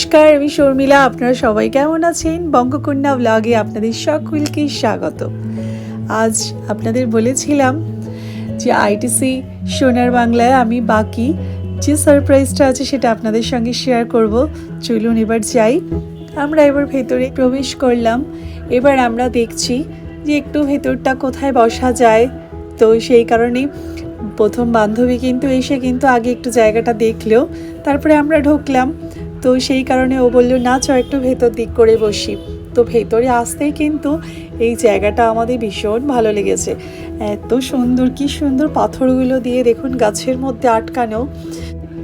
নমস্কার, আমি শর্মিলা। আপনারা সবাই কেমন আছেন? বঙ্গকন্যা ব্লগে আপনাদের সকলকে স্বাগত। আজ আপনাদের বলেছিলাম যে আইটিসি সোনার বাংলায় আমি বাকি যে সারপ্রাইজটা আছে সেটা আপনাদের সঙ্গে শেয়ার করব। চলুন এবার যাই। আমরা এবার ভেতরে প্রবেশ করলাম। এবার আমরা দেখছি যে একটু ভেতরটা কোথায় বসা যায়। তো সেই কারণেই প্রথম বান্ধবী কিন্তু এসে কিন্তু আগে একটু জায়গাটা দেখলেও তারপরে আমরা ঢুকলাম। তো সেই কারণে ও বললো না চ একটু ভেতর দিক করে বসি। তো ভেতরে আসতেই কিন্তু এই জায়গাটা আমাদের ভীষণ ভালো লেগেছে। এত সুন্দর, কি সুন্দর পাথরগুলো দিয়ে দেখুন গাছের মধ্যে আটকানো।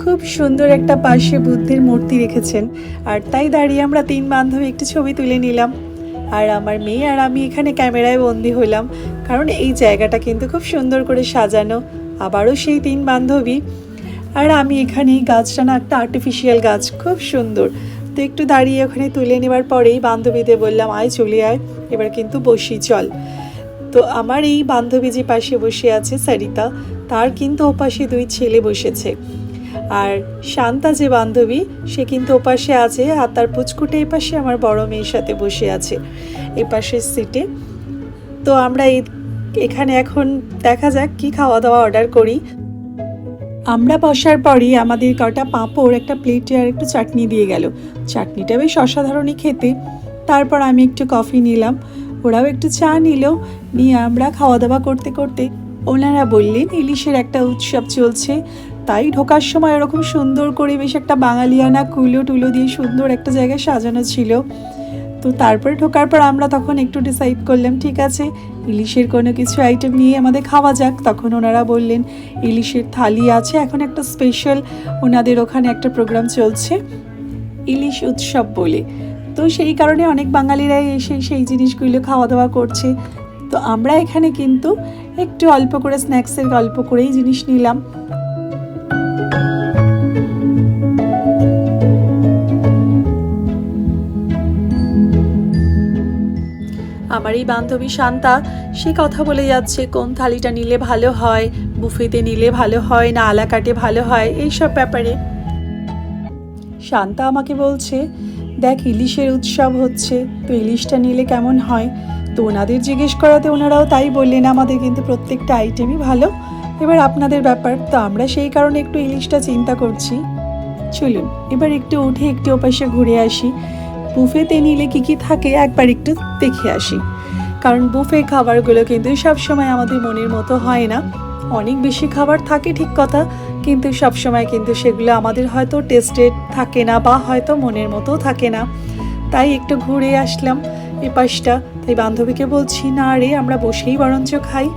খুব সুন্দর একটা পাশে বুদ্ধের মূর্তি রেখেছেন। আর তাই দাঁড়িয়ে আমরা তিন বান্ধবী একটু ছবি তুলে নিলাম। আর আমার মেয়ে আর আমি এখানে ক্যামেরায় বন্দি হলাম, কারণ এই জায়গাটা কিন্তু খুব সুন্দর করে সাজানো। আবারও সেই তিন বান্ধবী আর আমি এখানে এই গাছটা না একটা আর্টিফিশিয়াল গাছ, খুব সুন্দর। তো একটু দাঁড়িয়ে ওখানে তুলে নেবার পরেই বান্ধবীদের বললাম আয় চলে আয়, এবার কিন্তু বসি চল। তো আমার এই বান্ধবী যে পাশে বসে আছে সরিতা, তার কিন্তু ওপাশে দুই ছেলে বসেছে। আর শান্তা যে বান্ধবী সে কিন্তু ওপাশে আছে, আর তার পুচকুটে এই পাশে আমার বড় মেয়ের সাথে বসে আছে এই পাশের সিটে। তো আমরা এখানে এখন দেখা যাক কি খাওয়া দাওয়া অর্ডার করি। আমরা বসার পরই আমাদের কটা পাঁপড়, একটা প্লেটে আর একটু চাটনি দিয়ে গেল। চাটনিটা বেশ অসাধারণই খেতে। তারপর আমি একটু কফি নিলাম, ওরাও একটু চা নিল। নিয়ে আমরা খাওয়া দাওয়া করতে করতে ওনারা বললেন ইলিশের একটা উৎসব চলছে, তাই ঢোকার সময় এরকম সুন্দর করে বেশ একটা বাঙালিয়ানা কুলো টুলো দিয়ে সুন্দর একটা জায়গায় সাজানো ছিল। তো তারপরে ঢোকার পর আমরা তখন একটু ডিসাইড করলাম ঠিক আছে ইলিশের কোনো কিছু আইটেম নিয়ে আমাদের খাওয়া যাক। তখন ওনারা বললেন ইলিশের থালি আছে, এখন একটা স্পেশাল ওনাদের ওখানে একটা প্রোগ্রাম চলছে ইলিশ উৎসব বলে। তো সেই কারণে অনেক বাঙালিরাই এসে সেই জিনিসগুলো খাওয়া দাওয়া করছে। তো আমরা এখানে কিন্তু একটু অল্প করে স্ন্যাক্সের অল্প করেই জিনিস নিলাম। আমার এই বান্ধবী শান্তা সে কথা বলে যাচ্ছে কোন থালিটা নিলে ভালো হয়, বুফেতে নিলে ভালো হয় না আলা কাটে ভালো হয়, এইসব ব্যাপারে। শান্তা আমাকে বলছে দেখ ইলিশের উৎসব হচ্ছে, তো ইলিশটা নিলে কেমন হয়। তো ওনাদের জিজ্ঞেস করাতে ওনারাও তাই বললেন আমাদের কিন্তু প্রত্যেকটা আইটেমই ভালো, এবার আপনাদের ব্যাপার। তো আমরা সেই কারণে একটু ইলিশটা চিন্তা করছি। চলুন এবার একটু উঠে একটু ওপাশে ঘুরে আসি। বুফেতে নিলে কি কি থাকে একবার একটু দেখে আসি, কারণ বুফে খাবারগুলো কিন্তু সবসময় আমাদের মনের মতো হয় না। অনেক বেশি খাবার থাকে ঠিক কথা, কিন্তু সবসময় কিন্তু সেগুলো আমাদের হয়তো টেস্টেড থাকে না বা হয়তো মনের মতো থাকে না। তাই একটু ঘুরে আসলাম এ পাশটা। তাই বান্ধবীকে বলছি না রে আমরা বসেই বরঞ্চ খাই।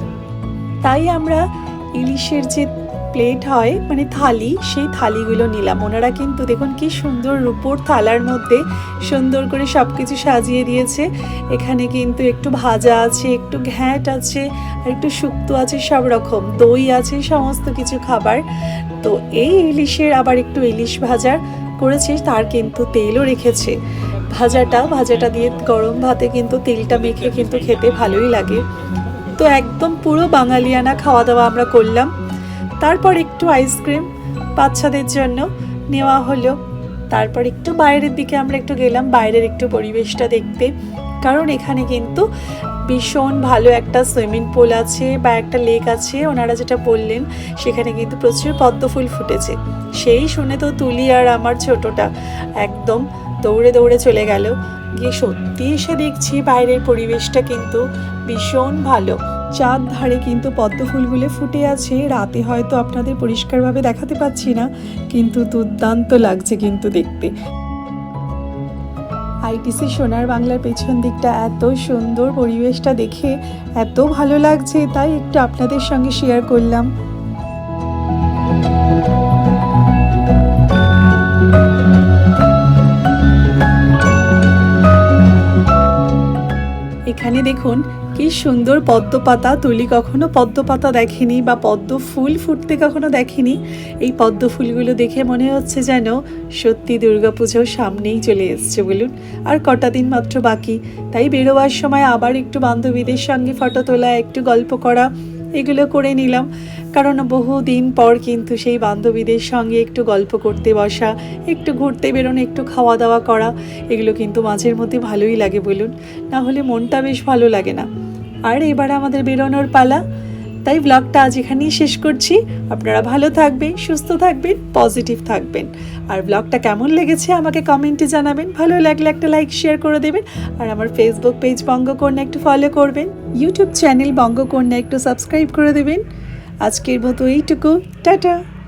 তাই আমরা ইলিশের যে প্লেট হয় মানে থালি, সেই থালিগুলো নিলাম। ওনারা কিন্তু দেখুন কি সুন্দর রূপোর থালার মধ্যে সুন্দর করে সব কিছু সাজিয়ে দিয়েছে। এখানে কিন্তু একটু ভাজা আছে, একটু ঘ্যাঁট আছে, আর একটু শুক্তো আছে, সব রকম দই আছে, সমস্ত কিছু খাবার। তো এই ইলিশের আবার একটু ইলিশ ভাজা করেছে, তার কিন্তু তেলও রেখেছে। ভাজাটা দিয়ে গরম ভাতে কিন্তু তেলটা মেখে কিন্তু খেতে ভালোই লাগে। তো একদম পুরো বাঙালিয়ানা খাওয়া দাওয়া আমরা করলাম। তারপর একটু আইসক্রিম বাচ্চাদের জন্য নেওয়া হলো। তারপর একটু বাইরের দিকে আমরা একটু গেলাম, বাইরের একটু পরিবেশটা দেখতে, কারণ এখানে কিন্তু ভীষণ ভালো একটা সুইমিং পুল আছে বা একটা লেক আছে। ওনারা যেটা বললেন সেখানে কিন্তু প্রচুর পদ্ম ফুল ফুটেছে। সেই শুনে তো তুলি আর আমার ছোটটা একদম দৌড়ে দৌড়ে চলে গেল। গিয়ে সত্যি এসে দেখছি বাইরের পরিবেশটা কিন্তু ভীষণ ভালো। চাঁদ ধারে কিন্তু পদ্ম ফুলগুলো ফুটে আছে। রাতে হয়তো আপনাদের পরিষ্কারভাবে দেখাতে পাচ্ছি না, কিন্তু দুর্দান্ত লাগছে কিন্তু দেখতে। আইটিসি সোনার বাংলার পেছন দিকটা এত সুন্দর, পরিবেশটা দেখে এত ভালো লাগছে, তাই একটু আপনাদের সঙ্গে শেয়ার করলাম। এখানে দেখুন কি সুন্দর পদ্ম পাতা। তুলি কখনো পদ্ম পাতা দেখেনি বা পদ্ম ফুল ফুটতে কখনো দেখেনি। এই পদ্ম ফুলগুলো দেখে মনে হচ্ছে যেন সত্যি দুর্গাপুজো সামনেই চলে এসছে বলুন। আর কটা দিন মাত্র বাকি, তাই বেরোবার সময় আবার একটু বান্ধবীদের সঙ্গে ফটো তোলা, একটু গল্প করা, এগুলো করে নিলাম, কারণ বহুদিন পর কিন্তু সেই বান্ধবীদের সঙ্গে একটু গল্প করতে বসা, একটু ঘুরতে বেরোনো, একটু খাওয়া দাওয়া করা, এগুলো কিন্তু মাঝের মধ্যে ভালোই লাগে বলুন, না হলে মনটা বেশ ভালো লাগে না। আর এবার আমাদের বেরোনোর পালা, তাই ব্লগটা আজ এখানেই শেষ করছি। আপনারা ভালো থাকবেন, সুস্থ থাকবেন, পজিটিভ থাকবেন। আর ব্লগটা কেমন লেগেছে আমাকে কমেন্টে জানাবেন, ভালো লাগলে একটা লাইক শেয়ার করে দেবেন। আর আমার ফেসবুক পেজ বঙ্গকন্যা একটু ফলো করবেন, ইউটিউব চ্যানেল বঙ্গকন্যা একটু সাবস্ক্রাইব করে দেবেন। আজকের মতো এইটুকু, টাটা।